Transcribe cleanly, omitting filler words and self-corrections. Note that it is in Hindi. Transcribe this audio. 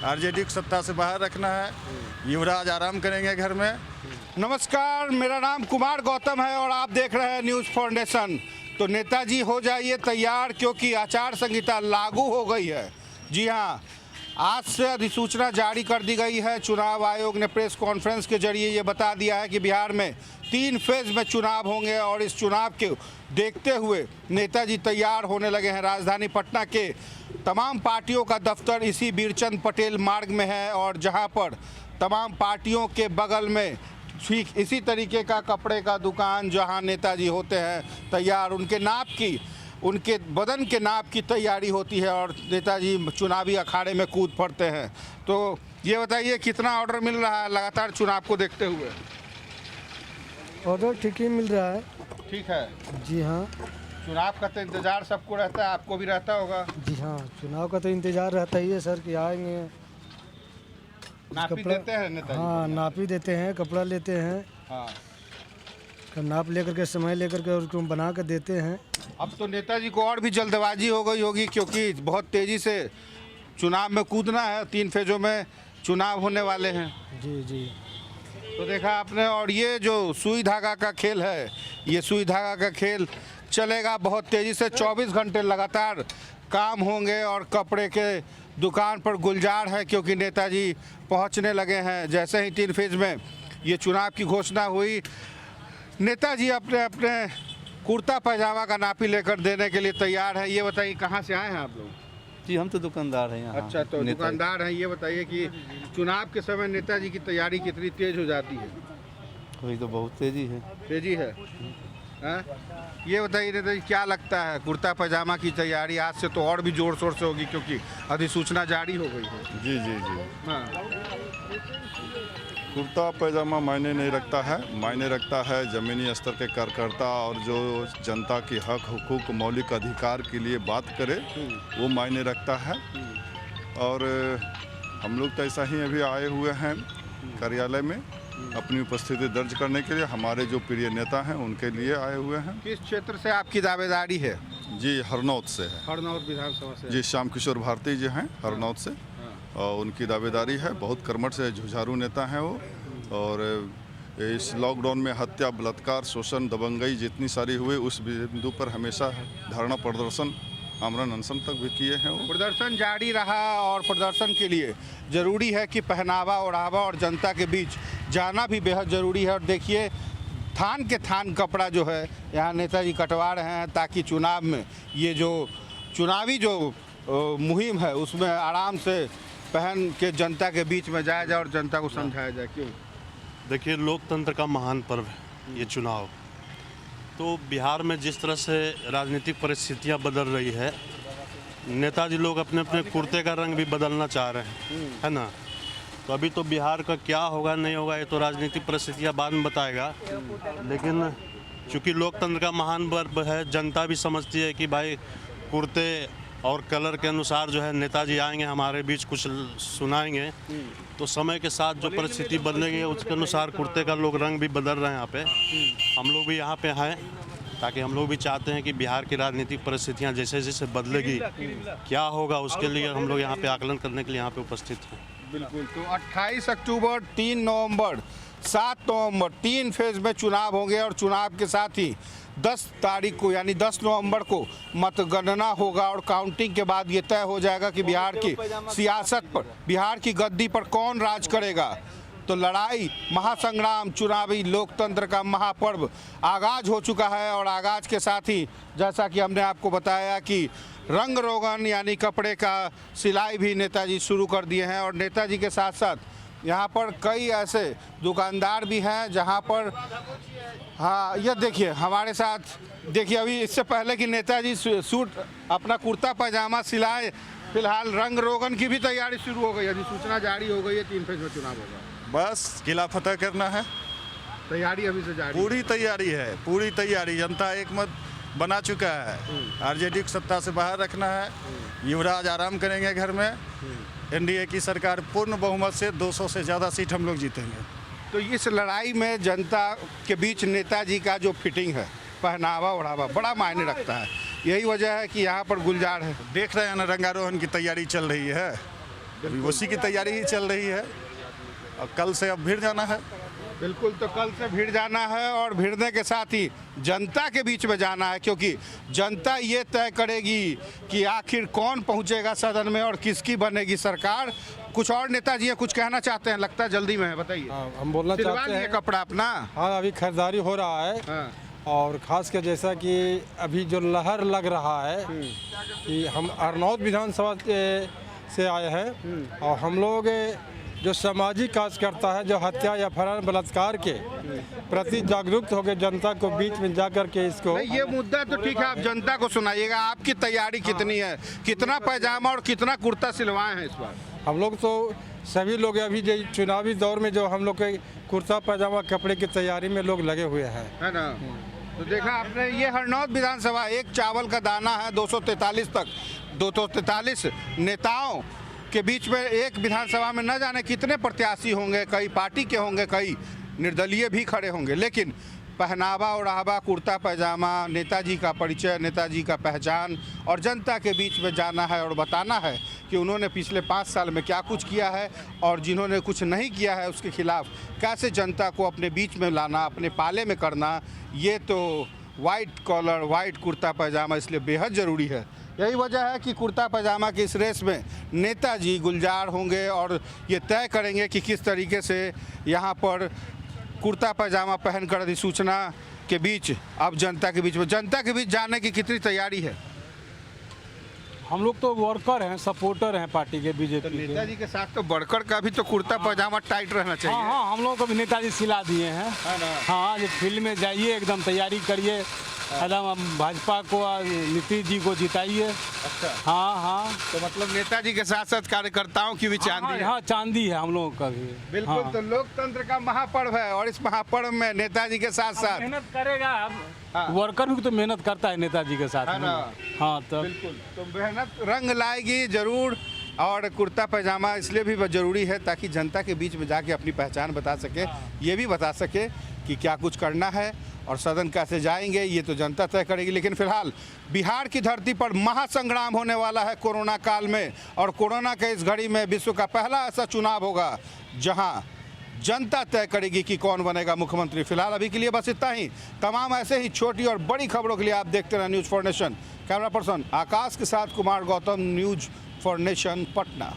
आरजेडी को सत्ता से बाहर रखना है। युवराज आराम करेंगे घर में। नमस्कार, मेरा नाम कुमार गौतम है और आप देख रहे हैं न्यूज़ फाउंडेशन। तो नेताजी हो जाइए तैयार, क्योंकि आचार संहिता लागू हो गई है। जी हाँ, आज से अधिसूचना जारी कर दी गई है। चुनाव आयोग ने प्रेस कॉन्फ्रेंस के जरिए ये बता दिया है कि बिहार में 3 फेज में चुनाव होंगे और इस चुनाव के देखते हुए नेताजी तैयार होने लगे हैं। राजधानी पटना के तमाम पार्टियों का दफ्तर इसी बीरचंद पटेल मार्ग में है और जहां पर तमाम पार्टियों के बगल में ठीक इसी तरीके का कपड़े का दुकान, जहां नेताजी होते हैं तैयार, उनके बदन के नाप की तैयारी होती है और नेताजी चुनावी अखाड़े में कूद पड़ते हैं। तो ये बताइए, कितना ऑर्डर मिल रहा है लगातार चुनाव को देखते हुए? ऑर्डर ठीक ही मिल रहा है। ठीक है जी हाँ। चुनाव का तो इंतजार सबको रहता है, आपको भी रहता होगा? जी हाँ, चुनाव का तो इंतज़ार रहता ही है सर कि आएंगे। नापी देते हैं नेताजी? हाँ, नापी देते हैं, कपड़ा लेते हैं। हाँ, नाप लेकर के, समय लेकर के उसको बना कर देते हैं। अब तो नेताजी को और भी जल्दबाजी हो गई होगी, क्योंकि बहुत तेज़ी से चुनाव में कूदना है। 3 फेजों में चुनाव होने वाले हैं। जी जी। तो देखा आपने, और ये जो सुई धागा का खेल है, ये सुई धागा का खेल चलेगा बहुत तेज़ी से। 24 घंटे लगातार काम होंगे और कपड़े के दुकान पर गुलजार है, क्योंकि नेताजी पहुंचने लगे हैं। जैसे ही 3 फेज में ये चुनाव की घोषणा हुई, नेताजी अपने अपने कुर्ता पैजामा का नापी लेकर देने के लिए तैयार है। ये बताइए, कहाँ से आए हैं आप लोग? जी, हम तो दुकानदार हैं यहाँ। अच्छा, तो दुकानदार हैं। ये बताइए कि चुनाव के समय नेताजी की तैयारी कितनी तेज हो जाती है? वही तो बहुत तेजी है। तेजी है। हाँ? ये बताइए नेताजी, क्या लगता है कुर्ता पैजामा की तैयारी आज से तो और भी जोर शोर से होगी, क्योंकि अधिसूचना जारी हो गई है। जी जी जी। हाँ, कुर्ता पैजामा मायने नहीं रखता है, मायने रखता है ज़मीनी स्तर के कार्यकर्ता और जो जनता की हक हुकूक मौलिक अधिकार के लिए बात करे, वो मायने रखता है। और हम लोग तो ऐसा ही अभी आए हुए हैं कार्यालय में अपनी उपस्थिति दर्ज करने के लिए। हमारे जो प्रिय नेता हैं उनके लिए आए हुए हैं। किस क्षेत्र से आपकी दावेदारी है? जी, हरनौत से है। हरनौत विधानसभा से? जी, श्याम किशोर भारती जी हैं हरनौत से। और उनकी दावेदारी है। बहुत कर्मठ से जुझारू नेता हैं वो। और इस लॉकडाउन में हत्या, बलात्कार, शोषण, दबंगई जितनी सारी हुई, उस बिंदु पर हमेशा धरना प्रदर्शन, आमरण अनशन तक भी किए हैं वो। प्रदर्शन जारी रहा और प्रदर्शन के लिए ज़रूरी है कि पहनावा ओढ़ावा और जनता के बीच जाना भी बेहद ज़रूरी है। और देखिए, थान के थान कपड़ा जो है यहाँ नेताजी कटवा रहे हैं, ताकि चुनाव में ये जो चुनावी जो मुहिम है उसमें आराम से पहन के जनता के बीच में जाया जाए और जनता को समझाया जाए। क्यों? देखिए, लोकतंत्र का महान पर्व है ये चुनाव। तो बिहार में जिस तरह से राजनीतिक परिस्थितियां बदल रही है, नेताजी लोग अपने अपने कुर्ते का रंग भी बदलना चाह रहे हैं, है ना। तो अभी तो बिहार का क्या होगा नहीं होगा ये तो राजनीतिक परिस्थितियां बाद में बताएगा। लेकिन चूँकि लोकतंत्र का महान पर्व है, जनता भी समझती है कि भाई कुर्ते और कलर के अनुसार जो है नेताजी आएंगे, हमारे बीच कुछ सुनाएंगे। तो समय के साथ जो परिस्थिति बदलेगी उसके अनुसार कुर्ते का लोग रंग भी बदल रहे हैं यहाँ पे। हम लोग भी यहाँ पे हैं ताकि हम लोग भी चाहते हैं कि बिहार की राजनीतिक परिस्थितियाँ जैसे जैसे बदलेगी, क्या होगा उसके लिए हम लोग यहाँ पे आकलन करने के लिए यहाँ पे उपस्थित हैं। बिल्कुल। तो 28 अक्टूबर, 3 नवंबर, 7 नवंबर 3 फेज में चुनाव होंगे और चुनाव के साथ ही 10 तारीख को यानी 10 नवंबर को मतगणना होगा और काउंटिंग के बाद ये तय हो जाएगा कि बिहार की सियासत पर, बिहार की गद्दी पर कौन राज करेगा। तो लड़ाई, महासंग्राम, चुनावी लोकतंत्र का महापर्व आगाज हो चुका है और आगाज के साथ ही जैसा कि हमने आपको बताया कि रंग रोगन यानी कपड़े का सिलाई भी नेताजी शुरू कर दिए हैं। और नेताजी के साथ साथ यहाँ पर कई ऐसे दुकानदार भी हैं जहाँ पर, हाँ ये देखिए हमारे साथ, देखिए अभी इससे पहले कि नेताजी सूट अपना कुर्ता पैजामा सिलाए, फिलहाल रंग रोगन की भी तैयारी शुरू हो गई है। सूचना जारी हो गई है, 3 फेज में चुनाव होगा। बस किला फतेह करना है। तैयारी अभी से जारी? पूरी तैयारी है, पूरी तैयारी। जनता एक मत बना चुका है। आरजेडी को सत्ता से बाहर रखना है। युवराज आराम करेंगे घर में। एनडीए की सरकार पूर्ण बहुमत से 200 से ज़्यादा सीट हम लोग जीतेंगे। तो इस लड़ाई में जनता के बीच नेताजी का जो फिटिंग है, पहनावा ओढ़ावा बड़ा मायने रखता है। यही वजह है कि यहाँ पर गुलजार है। देख रहे हैं ना, रंगारोहन की तैयारी चल रही है। अभी उसी की तैयारी ही चल रही है और कल से अब भीड़ जाना है। बिल्कुल, तो कल से भीड़ जाना है और भिड़ने के साथ ही जनता के बीच में जाना है, क्योंकि जनता ये तय करेगी कि आखिर कौन पहुंचेगा सदन में और किसकी बनेगी सरकार। कुछ और नेताजी हैं, कुछ कहना चाहते हैं, लगता है जल्दी में है, बताइए। हाँ, हम बोलना सिलवा चाहते लिए हैं। कपड़ा अपना। हाँ, अभी खरीदारी हो रहा है। हाँ। और खास कर जैसा कि अभी जो लहर लग रहा है कि हम अरनौद विधानसभा से आए हैं और हम लोग जो सामाजिक कार्यकर्ता है, जो हत्या या फरार बलात्कार के प्रति जागरूक हो गए, जनता को बीच में जा कर के इसको नहीं, ये मुद्दा तो ठीक है, आप जनता को सुनाइएगा। आपकी तैयारी कितनी है, कितना पैजामा और कितना कुर्ता सिलवाए हैं इस बार? हम लोग तो सभी लोग अभी जो चुनावी दौर में जो हम लोग के कुर्ता पैजामा कपड़े की तैयारी में लोग लगे हुए हैं। है ना। तो देखा आपने, ये हरनौत विधानसभा, एक चावल का दाना है 243 तक, 243 नेताओं के बीच में एक विधानसभा में न जाने कितने प्रत्याशी होंगे, कई पार्टी के होंगे, कई निर्दलीय भी खड़े होंगे, लेकिन पहनावा ओढ़ावा, कुर्ता पैजामा, नेताजी का परिचय, नेताजी का पहचान और जनता के बीच में जाना है और बताना है कि उन्होंने पिछले 5 साल में क्या कुछ किया है और जिन्होंने कुछ नहीं किया है उसके खिलाफ कैसे जनता को अपने बीच में लाना, अपने पाले में करना। ये तो वाइट कॉलर, वाइट कुर्ता पैजामा इसलिए बेहद ज़रूरी है। यही वजह है कि कुर्ता पैजामा की इस रेस में नेताजी गुलजार होंगे और ये तय करेंगे कि किस तरीके से यहाँ पर कुर्ता पैजामा पहनकर अधिसूचना के बीच, अब जनता के बीच जाने की कितनी तैयारी है? हम लोग तो वर्कर हैं, सपोर्टर हैं पार्टी के, तो बीजेपी के। नेताजी के साथ तो बढ़कर का भी तो कुर्ता पैजामा टाइट रहना चाहिए। हाँ हाँ, हम लोग को भी नेताजी सिला दिए हैं। है ना। हाँ, ये फील्ड में जाइए, एकदम तैयारी करिए, एकदम भाजपा को और नीतीश जी को जिताइए। अच्छा, हाँ हाँ, तो मतलब नेताजी के साथ साथ कार्यकर्ताओं की भी चांदी है। हाँ, चांदी है हम लोगों का भी। बिल्कुल। हाँ। तो लोकतंत्र का महापर्व है और इस महापर्व में नेताजी के साथ साथ मेहनत करेगा अब। हाँ। वर्कर भी तो मेहनत करता है नेताजी के साथ है में। ना। हाँ, तब बिल्कुल, तो मेहनत रंग लाएगी जरूर। और कुर्ता पैजामा इसलिए भी जरूरी है ताकि जनता के बीच में जाके अपनी पहचान बता सके, ये भी बता सके कि क्या कुछ करना है और सदन कैसे जाएंगे, ये तो जनता तय करेगी। लेकिन फिलहाल बिहार की धरती पर महासंग्राम होने वाला है कोरोना काल में, और कोरोना के इस घड़ी में विश्व का पहला ऐसा चुनाव होगा जहां जनता तय करेगी कि कौन बनेगा मुख्यमंत्री। फिलहाल अभी के लिए बस इतना ही। तमाम ऐसे ही छोटी और बड़ी खबरों के लिए आप देखते रहें news for nation. Camera person Akash के साथ Kumar Gautam, news for nation, Patna.